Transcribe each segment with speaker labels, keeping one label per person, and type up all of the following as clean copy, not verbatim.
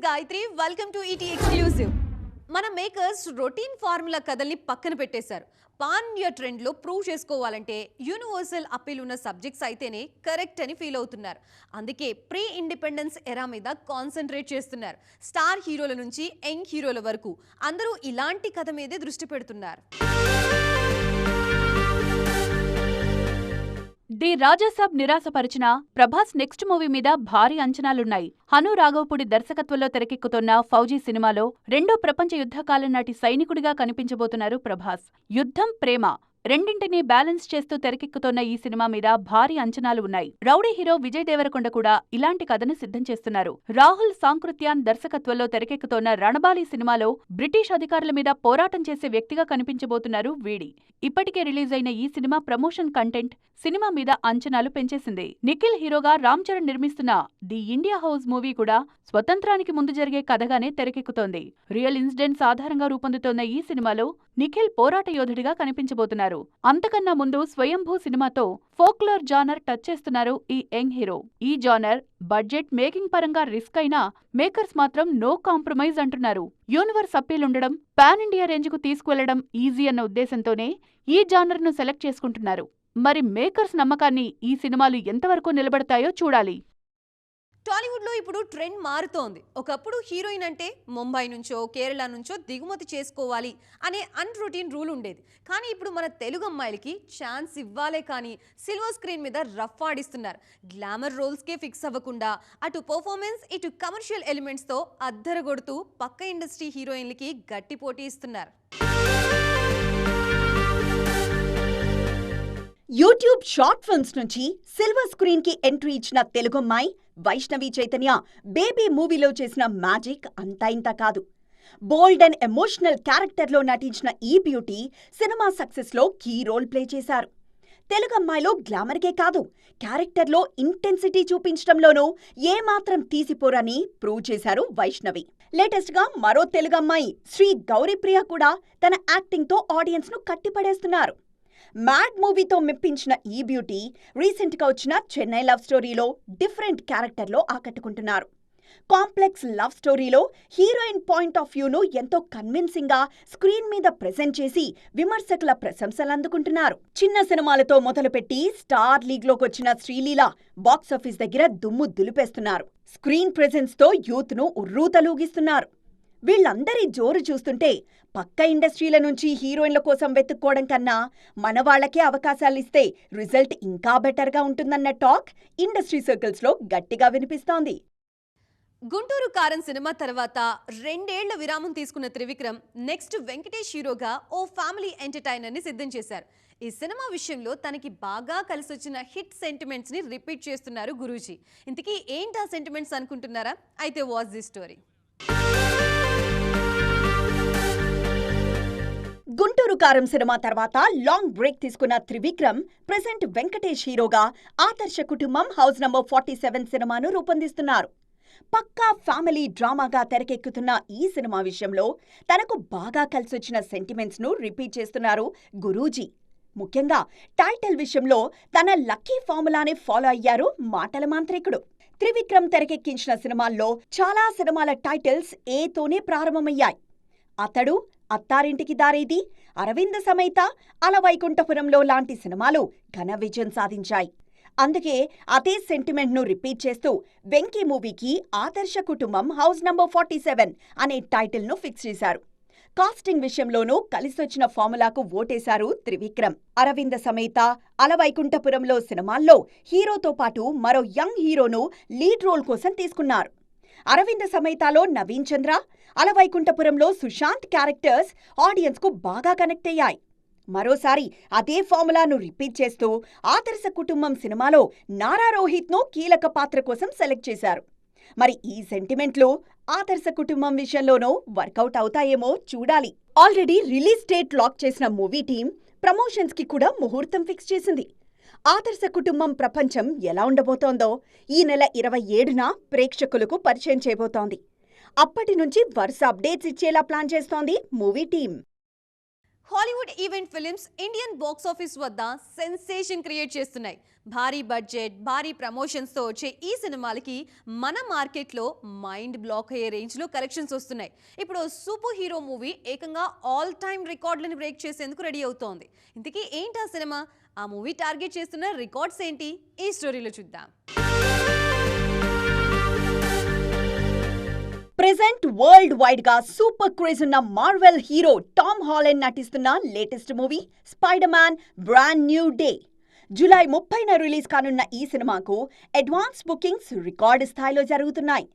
Speaker 1: Gayatri. Welcome to ET exclusive. మన makers routine formula కథల్ని పక్కన పెట్టేశారు. పాన్ ఇండియా ట్రెండ్ లో ప్రూవ్ చేసుకోవాలంటే యూనివర్సల్ అపీల్ ఉన్న సబ్జెక్ట్స్ అయితేనే కరెక్ట్ అని ఫీల్ అవుతున్నారు. అందుకే ప్రీ ఇండిపెండెన్స్ ఎరా మీద కాన్సన్ట్రేట్ చేస్తున్నారు. స్టార్ హీరోల నుంచి యంగ్ హీరోల వరకు అందరూ ఇలాంటి కథ మీదే దృష్టి పెడుతున్నారు.
Speaker 2: ది రాజాసాబ్ నిరాశపరిచిన ప్రభాస్ నెక్స్ట్ మూవీ మీద భారీ అంచనాలున్నాయి. హను రాఘవపూడి దర్శకత్వంలో తెరకెక్కుతున్న ఫౌజీ సినిమాలో రెండో ప్రపంచ యుద్ధకాలం నాటి సైనికుడిగా కనిపించబోతున్నారు ప్రభాస్. యుద్ధం, ప్రేమ రెండింటినీ బ్యాలెన్స్ చేస్తూ తెరకెక్కుతోన్న ఈ సినిమా మీద భారీ అంచనాలు ఉన్నాయి. రౌడీ హీరో విజయ్ దేవరకొండ కూడా ఇలాంటి కథను సిద్ధం చేస్తున్నారు. రాహుల్ సాంకృత్యాన్ దర్శకత్వంలో తెరకెక్కుతోన్న రణబాలి సినిమాలో బ్రిటిష్ అధికారుల మీద పోరాటం చేసే వ్యక్తిగా కనిపించబోతున్నారు వీడి. ఇప్పటికే రిలీజ్ అయిన ఈ సినిమా ప్రమోషన్ కంటెంట్ సినిమా మీద అంచనాలు పెంచేసింది. నిఖిల్ హీరోగా రామ్ చరణ్ నిర్మిస్తున్న ది ఇండియా హౌస్ మూవీ కూడా స్వతంత్రానికి ముందు జరిగే కథగానే తెరకెక్కుతోంది. రియల్ ఇన్సిడెంట్స్ ఆధారంగా రూపొందుతోన్న ఈ సినిమాలో నిఖిల్ పోరాట యోధుడిగా కనిపించబోతున్నారు. అంతకన్నా ముందు స్వయంభూ సినిమాతో ఫోక్లోర్ జానర్ టచ్ చేస్తున్నారు ఈ యంగ్ హీరో. ఈ జానర్ బడ్జెట్, మేకింగ్ పరంగా రిస్క్ అయినా మేకర్స్ మాత్రం నో కాంప్రమైజ్ అంటున్నారు. యూనివర్స్ అప్పీల్ ఉండడం, పాన్ ఇండియా రేంజ్ కు తీసుకువెళ్లడం ఈజీ అన్న ఉద్దేశంతోనే ఈ జానర్ ను సెలెక్ట్ చేసుకుంటున్నారు. మరి మేకర్స్ నమ్మకాన్ని ఈ సినిమాలు ఎంతవరకు నిలబడతాయో చూడాలి.
Speaker 1: టాలీవుడ్ లో ఇప్పుడు ట్రెండ్ మారుతోంది. ఒకప్పుడు హీరోయిన్ అంటే ముంబై నుంచో కేరళ నుంచో దిగుమతి చేసుకోవాలి అనే అన్రొటీన్ రూల్ ఉండేది. కానీ ఇప్పుడు మన తెలుగు అమ్మాయిలకి ఛాన్స్ ఇవ్వాలే కానీ సిల్వర్ స్క్రీన్ మీద రఫ్ ఆడిస్తున్నారు. గ్లామర్ రోల్స్కే ఫిక్స్ అవ్వకుండా అటు పర్ఫార్మెన్స్ ఇటు కమర్షియల్ ఎలిమెంట్స్ తో అద్దరగొడుతూ పక్క ఇండస్ట్రీ హీరోయిన్లకి గట్టి పోటీ ఇస్తున్నారు.
Speaker 3: యూట్యూబ్ షార్ట్ ఫిల్మ్స్ నుంచి సిల్వర్ స్క్రీన్ కి ఎంట్రీ ఇచ్చిన తెలుగమ్మాయి వైష్ణవి చైతన్య బేబీ మూవీలో చేసిన మ్యాజిక్ అంతా ఇంత కాదు. బోల్డ్ అండ్ ఎమోషనల్ క్యారెక్టర్లో నటించిన ఈ బ్యూటీ సినిమా సక్సెస్లో కీ రోల్ ప్లే చేశారు. తెలుగమ్మాయిలో గ్లామర్కే కాదు, క్యారెక్టర్లో ఇంటెన్సిటీ చూపించడంలోనూ ఏమాత్రం తీసిపోరని ప్రూవ్ చేశారు వైష్ణవి. లేటెస్ట్ గా మరో తెలుగమ్మాయి శ్రీ గౌరీప్రియ కూడా తన యాక్టింగ్ తో ఆడియన్స్ ను కట్టిపడేస్తున్నారు. మ్యాడ్ మూవీతో మెప్పించిన ఈ బ్యూటీ రీసెంట్ గా వచ్చిన చెన్నై లవ్ స్టోరీలో డిఫరెంట్ క్యారెక్టర్లో ఆకట్టుకుంటున్నారు. కాంప్లెక్స్ లవ్ స్టోరీలో హీరోయిన్ పాయింట్ ఆఫ్ వ్యూను ఎంతో కన్విన్సింగ్ గా స్క్రీన్ మీద ప్రెజెంట్ చేసి విమర్శకుల ప్రశంసలు అందుకుంటున్నారు. చిన్న సినిమాలతో మొదలుపెట్టి స్టార్ లీగ్ లోకి వచ్చిన శ్రీలీల బాక్సాఫీస్ దగ్గర దుమ్ము దులిపేస్తున్నారు. స్క్రీన్ ప్రెజెన్స్ తో యూత్ ను ఉర్రూతలూగిస్తున్నారు. వీళ్ళందరి జోరు చూస్తుంటే పక్క ఇండస్ట్రీల నుంచి హీరోయిన్ల కోసం వెతుక్కోవడం కన్నా మన వాళ్లకే అవకాశాలిస్తే రిజల్ట్ ఇంకా బెటర్గా ఉంటుందన్న టాక్ ఇండస్ట్రీ సర్కిల్స్ లో గట్టిగా వినిపిస్తోంది.
Speaker 1: గుంటూరు కారం సినిమా తర్వాత 2 ఏళ్ల విరామం తీసుకున్న త్రివిక్రమ్ నెక్స్ట్ వెంకటేష్ హీరోగా ఓ ఫ్యామిలీ ఎంటర్టైనర్ ని సిద్ధం చేశారు. ఈ సినిమా విషయంలో తనకి బాగా కలిసొచ్చిన హిట్ సెంటిమెంట్స్ ని రిపీట్ చేస్తున్నారు గురూజీ. ఇంతకీ ఏంటా సెంటిమెంట్స్ అనుకుంటున్నారా? అయితే వాచ్ ది స్టోరీ.
Speaker 3: గుంటూరు కారం సినిమా తర్వాత లాంగ్ బ్రేక్ తీసుకున్న త్రివిక్రమ్ ప్రెజెంట్ వెంకటేష్ హీరోగా ఆదర్శ కుటుంబం హౌస్ నంబర్ 47 సినిమాను రూపొందిస్తున్నారు. పక్కా ఫ్యామిలీ డ్రామాగా తెరకెక్కుతున్న ఈ సినిమా విషయంలో తనకు బాగా కలిసొచ్చిన సెంటిమెంట్స్ ను రిపీట్ చేస్తున్నారు గురూజీ. ముఖ్యంగా టైటిల్ విషయంలో తన లక్కీ ఫార్ములానే ఫాలో అయ్యారు మాటల మాంత్రికుడు. త్రివిక్రమ్ తెరకెక్కించిన సినిమాల్లో చాలా సినిమాల టైటిల్స్ ఏతోనే ప్రారంభమయ్యాయి. అతడు, అత్తారింటికి దారేది, అరవింద సమేత, అలవైకుంఠపురంలో లాంటి సినిమాలు ఘన విజయం సాధించాయి. అందుకే అదే సెంటిమెంట్ను రిపీట్ చేస్తూ వెంకీ మూవీకి ఆదర్శ కుటుంబం హౌస్ నంబర్ 47 అనే టైటిల్ను ఫిక్స్ చేశారు. కాస్టింగ్ విషయంలోనూ కలిసొచ్చిన ఫార్ములాకు ఓటేశారు త్రివిక్రమ్. అరవింద సమేత, అలవైకుంఠపురంలో సినిమాల్లో హీరోతో పాటు మరో యంగ్ హీరోను లీడ్ రోల్ కోసం తీసుకున్నారు. అరవింద సమేతలో నవీన్ చంద్ర, అలవైకుంఠపురంలో సుశాంత్ క్యారెక్టర్స్ ఆడియన్స్ కు బాగా కనెక్ట్ అయ్యాయి. మరోసారి అదే ఫార్ములాను రిపీట్ చేస్తూ ఆదర్శ కుటుంబం సినిమాలో నారా రోహిత్ ను కీలక పాత్ర కోసం సెలెక్ట్ చేశారు. మరి ఈ సెంటిమెంట్లు ఆదర్శ కుటుంబం విషయంలోనూ వర్కౌట్ అవుతాయేమో చూడాలి. ఆల్రెడీ రిలీజ్ డేట్ లాక్ చేసిన మూవీ టీం ప్రమోషన్స్ కి కూడా ముహూర్తం ఫిక్స్ చేసింది. ఆదర్శ కుటుంబం ప్రపంచం ఎలా ఉండబోతోందో ఈ నెల 27న ప్రేక్షకులకు పరిచయం చేయబోతోంది. అప్పటి నుంచి వరుస అప్డేట్స్ ఇచ్చేలా ప్లాన్ చేస్తోంది movie team.
Speaker 1: Hollywood event films Indian box office వద్ద సెన్సేషన్ క్రియేట్ చేస్తున్నాయి. భారీ బడ్జెట్, భారీ ప్రమోషన్స్తో వచ్చే ఈ సినిమాలకి మన మార్కెట్లో మైండ్ బ్లాక్ అయ్యే రేంజ్లో కలెక్షన్స్ వస్తున్నాయి. ఇప్పుడు సూపర్ హీరో మూవీ ఏకంగా ఆల్ టైమ్ రికార్డులను బ్రేక్ చేసేందుకు రెడీ అవుతోంది. ఇంతకీ ఏంటి ఆ సినిమా? ఆ మూవీ టార్గెట్ చేస్తున్న రికార్డ్స్ ఏంటి? ఈ స్టోరీలో చూద్దాం.
Speaker 3: ప్రెజెంట్ వరల్డ్ వైడ్ గా సూపర్ క్రేజ్ ఉన్న మార్వెల్ హీరో టామ్ హాలండ్ నటిస్తున్న latest movie Spider Man brand new day. July 30న రిలీజ్ కానున్న ఈ సినిమాకు అడ్వాన్స్ బుకింగ్స్ రికార్డు స్థాయిలో జరుగుతున్నాయి.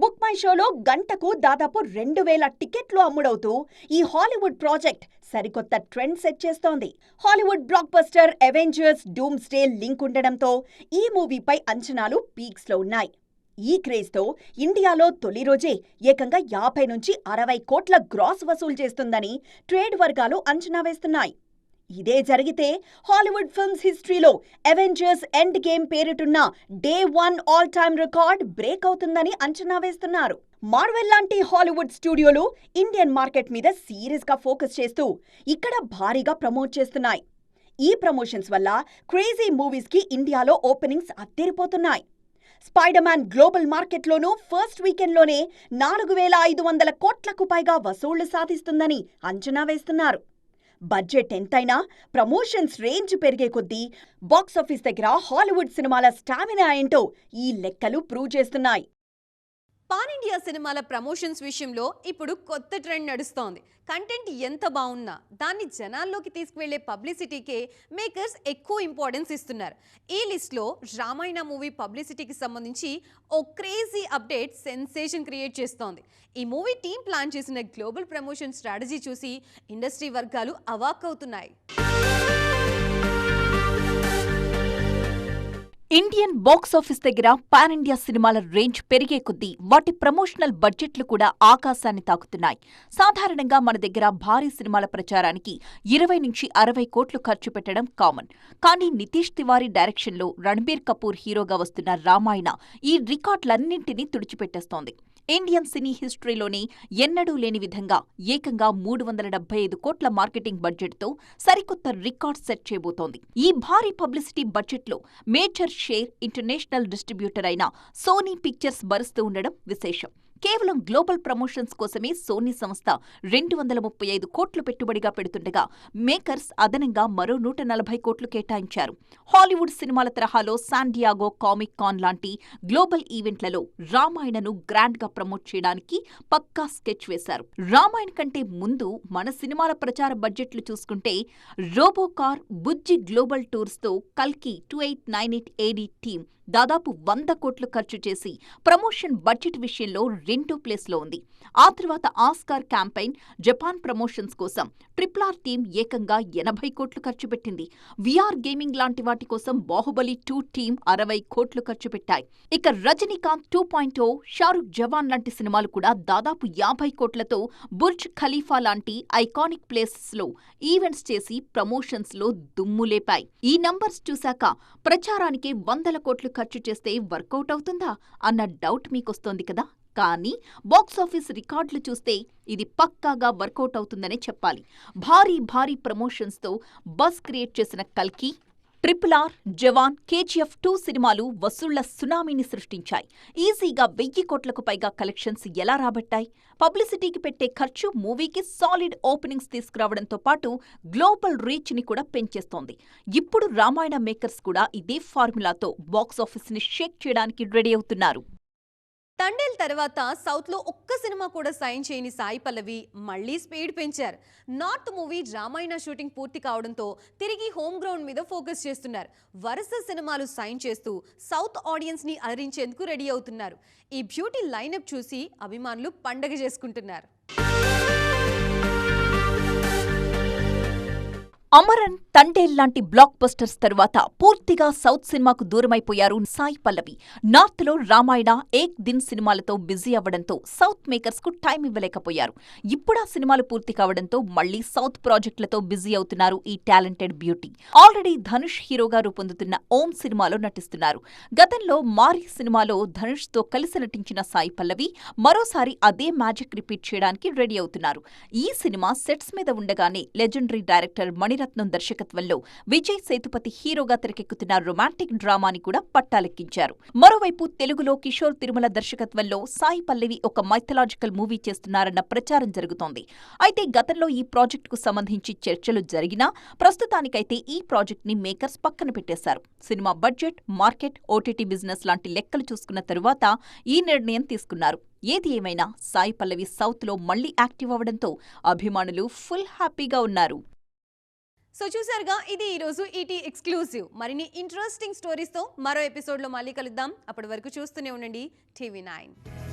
Speaker 3: బుక్ మై షోలో గంటకు దాదాపు 2000 టికెట్లు అమ్ముడవుతూ ఈ హాలీవుడ్ ప్రాజెక్ట్ సరికొత్త ట్రెండ్ సెట్ చేస్తోంది. Hollywood block buster Avengers doomsday link ఉండడంతో ఈ మూవీపై అంచనాలు పీక్స్ లో ఉన్నాయి. ఈ క్రేజ్తో ఇండియాలో తొలి రోజే ఏకంగా 50 నుంచి 60 కోట్ల గ్రాస్ వసూలు చేస్తుందని ట్రేడ్ వర్గాలు అంచనా వేస్తున్నాయి. ఇదే జరిగితే హాలీవుడ్ ఫిల్మ్స్ హిస్టరీలో అవెంజర్స్ ఎండ్ గేమ్ పేరిటున్న day 1 all time record break అవుతుందని అంచనా వేస్తున్నారు. మార్వెల్ లాంటి హాలీవుడ్ స్టూడియోలు ఇండియన్ మార్కెట్ మీద సీరియస్ గా ఫోకస్ చేస్తూ ఇక్కడ భారీగా ప్రమోట్ చేస్తున్నాయి. ఈ ప్రమోషన్స్ వల్ల క్రేజీ మూవీస్ కి ఇండియాలో ఓపెనింగ్స్ అద్దరిపోతున్నాయి. స్పైడర్ మ్యాన్ గ్లోబల్ మార్కెట్లోనూ ఫస్ట్ వీకెండ్లోనే 4500 కోట్లకు పైగా వసూళ్లు సాధిస్తుందని అంచనా వేస్తున్నారు. బడ్జెట్ ఎంతైనా ప్రమోషన్స్ రేంజ్ పెరిగే కొద్దీ బాక్సాఫీస్ దగ్గర హాలీవుడ్ సినిమాల స్టామినా ఏంటో ఈ లెక్కలు ప్రూవ్ చేస్తున్నాయి.
Speaker 1: పాన్ ఇండియా సినిమాల ప్రమోషన్స్ విషయంలో ఇప్పుడు కొత్త ట్రెండ్ నడుస్తోంది. కంటెంట్ ఎంత బాగున్నా దాన్ని జనాల్లోకి తీసుకువెళ్లే పబ్లిసిటీకే మేకర్స్ ఎక్కువ ఇంపార్టెన్స్ ఇస్తున్నారు. ఈ లిస్ట్లో రామాయణ మూవీ పబ్లిసిటీకి సంబంధించి ఓ క్రేజీ అప్డేట్ సెన్సేషన్ క్రియేట్ చేస్తోంది. ఈ మూవీ టీం ప్లాన్ చేసిన గ్లోబల్ ప్రమోషన్ స్ట్రాటజీ చూసి ఇండస్ట్రీ వర్గాలు అవాక్కవుతున్నాయి.
Speaker 2: ఇండియన్ బాక్సాఫీస్ దగ్గర పాన్ ఇండియా సినిమాల రేంజ్ పెరిగే కొద్దీ వాటి ప్రమోషనల్ బడ్జెట్లు కూడా ఆకాశాన్ని తాకుతున్నాయి. సాధారణంగా మన దగ్గర భారీ సినిమాల ప్రచారానికి 20 నుంచి 60 కోట్లు ఖర్చు పెట్టడం కామన్. కానీ నితీష్ తివారీ డైరెక్షన్లో రణబీర్ కపూర్ హీరోగా వస్తున్న రామాయణ ఈ రికార్డులన్నింటినీ తుడిచిపెట్టేస్తోంది. ఇండియన్ సినీ హిస్టరీలోనే ఎన్నడూ లేని విధంగా ఏకంగా 375 కోట్ల మార్కెటింగ్ బడ్జెట్తో సరికొత్త రికార్డ్ సెట్ చేయబోతోంది. ఈ భారీ పబ్లిసిటీ బడ్జెట్లో మేజర్ షేర్ ఇంటర్నేషనల్ డిస్ట్రిబ్యూటర్ అయిన సోనీ పిక్చర్స్ భరిస్తూ ఉండడం విశేషం. కేవలం గ్లోబల్ ప్రమోషన్స్ కోసమే సోనీ సంస్థ 235 కోట్లు పెట్టుబడిగా పెడుతుండగా మేకర్స్ అదనంగా మరో 140 కోట్లు కేటాయించారు. హాలీవుడ్ సినిమాల తరహాలో శాన్ డియాగో కామిక్ కాన్ లాంటి గ్లోబల్ ఈవెంట్లలో రామాయణను గ్రాండ్ గా ప్రమోట్ చేయడానికి పక్కా స్కెచ్ వేశారు. రామాయణ కంటే ముందు మన సినిమాల ప్రచార బడ్జెట్లు చూసుకుంటే రోబోకార్, బుజ్జి గ్లోబల్ టూర్స్ తో కల్కి 2898 AD టీం దాదాపు 100 కోట్లు ఖర్చు చేసి ప్రమోషన్ బడ్జెట్ విషయంలో రెండో ప్లేస్లో ఉంది. ఆ తర్వాత ఆస్కార్ క్యాంపెయిన్, జపాన్ ప్రమోషన్స్ కోసం RRR టీం ఏకంగా 80 కోట్లు ఖర్చు పెట్టింది. విఆర్ గేమింగ్ లాంటి వాటి కోసం బాహుబలి 2 టీం 60 కోట్లు ఖర్చు పెట్టాయి. ఇక రజనీకాంత్ 2.0, షారుఖ్ జవాన్ లాంటి సినిమాలు కూడా దాదాపు 50 కోట్లతో బుర్జ్ ఖలీఫా లాంటి ఐకానిక్ ప్లేసెస్ లో ఈవెంట్స్ చేసి ప్రమోషన్స్ లో దుమ్ము లేపాయి. ఈ నంబర్స్ చూశాక ప్రచారానికి 100 కోట్లు ఖర్చు చేస్తే వర్కౌట్ అవుతుందా అన్న డౌట్ మీకొస్తోంది కదా. కానీ బాక్సాఫీస్ రికార్డులు చూస్తే ఇది పక్కాగా వర్కౌట్ అవుతుందనే చెప్పాలి. భారీ ప్రమోషన్స్తో బజ్ క్రియేట్ చేసిన కల్కి, RRR, జవాన్, KGF 2 సినిమాలు వసూళ్ల సునామీని సృష్టించాయి. ఈజీగా 1000 కోట్లకు పైగా కలెక్షన్స్ ఎలా రాబట్టాయి? పబ్లిసిటీకి పెట్టే ఖర్చు మూవీకి సాలిడ్ ఓపెనింగ్స్ తీసుకురావడంతో పాటు గ్లోబల్ రీచ్ ని కూడా పెంచేస్తోంది. ఇప్పుడు రామాయణ మేకర్స్ కూడా ఇదే ఫార్ములాతో బాక్సాఫీస్ ని షేక్ చేయడానికి రెడీ అవుతున్నారు.
Speaker 1: తండేల్ తర్వాత సౌత్లో ఒక్క సినిమా కూడా సైన్ చేయని సాయి పల్లవి మళ్లీ స్పీడ్ పెంచారు. నార్త్ మూవీ రామాయణ షూటింగ్ పూర్తి కావడంతో తిరిగి హోమ్ గ్రౌండ్ మీద ఫోకస్ చేస్తున్నారు. వరుస సినిమాలు సైన్ చేస్తూ సౌత్ ఆడియన్స్ ని అలరించేందుకు రెడీ అవుతున్నారు. ఈ బ్యూటీ లైనప్ చూసి అభిమానులు పండగ చేసుకుంటున్నారు.
Speaker 2: అమరన్, తండేల్ లాంటి బ్లాక్ బస్టర్స్ తరువాత పూర్తిగా సౌత్ సినిమాకు దూరమైపోయారు సాయి పల్లవి. నార్త్ లో రామాయణ, ఏక్ దిన్ సినిమాలతో బిజీ అవ్వడంతో సౌత్ మేకర్స్ కు టైం ఇవ్వలేకపోయారు. ఇప్పుడు ఆ సినిమాలు పూర్తి కావడంతో మళ్లీ సౌత్ ప్రాజెక్టులతో బిజీ అవుతున్నారు ఈ టాలెంటెడ్ బ్యూటీ. ఆల్రెడీ ధనుష్ హీరోగా రూపొందుతున్న ఓం సినిమాలో నటిస్తున్నారు. గతంలో మారి సినిమాలో ధనుష్ తో కలిసి నటించిన సాయి పల్లవి మరోసారి అదే మ్యాజిక్ రిపీట్ చేయడానికి రెడీ అవుతున్నారు. ఈ సినిమా సెట్స్ మీద ఉండగానే లెజెండరీ డైరెక్టర్ మణి
Speaker 4: మణిరత్నం దర్శకత్వంలో విజయ్ సేతుపతి హీరోగా తెరకెక్కుతున్న రొమాంటిక్ డ్రామాని కూడా పట్టాలెక్కించారు. మరోవైపు తెలుగులో కిషోర్ తిరుమల దర్శకత్వంలో సాయి పల్లవి ఒక మైథలాజికల్ మూవీ చేస్తున్నారన్న ప్రచారం జరుగుతోంది. అయితే గతంలో ఈ ప్రాజెక్టుకు సంబంధించి చర్చలు జరిగినా ప్రస్తుతానికైతే ఈ ప్రాజెక్ట్ ని మేకర్స్ పక్కన పెట్టేశారు. Cinema budget, market, OTT business లాంటి లెక్కలు చూసుకున్న తరువాత ఈ నిర్ణయం తీసుకున్నారు. ఏది ఏమైనా సాయి పల్లవి సౌత్లో మళ్లీ యాక్టివ్ అవ్వడంతో అభిమానులు ఫుల్ హ్యాపీగా ఉన్నారు.
Speaker 1: సో చూసారుగా, ఇది ఈరోజు ఈటీ ఎక్స్క్లూజివ్. మరిన్ని ఇంట్రెస్టింగ్ స్టోరీస్తో మరో ఎపిసోడ్లో మళ్ళీ కలుద్దాం. అప్పటి వరకు చూస్తూనే ఉండండి టీవీ 9.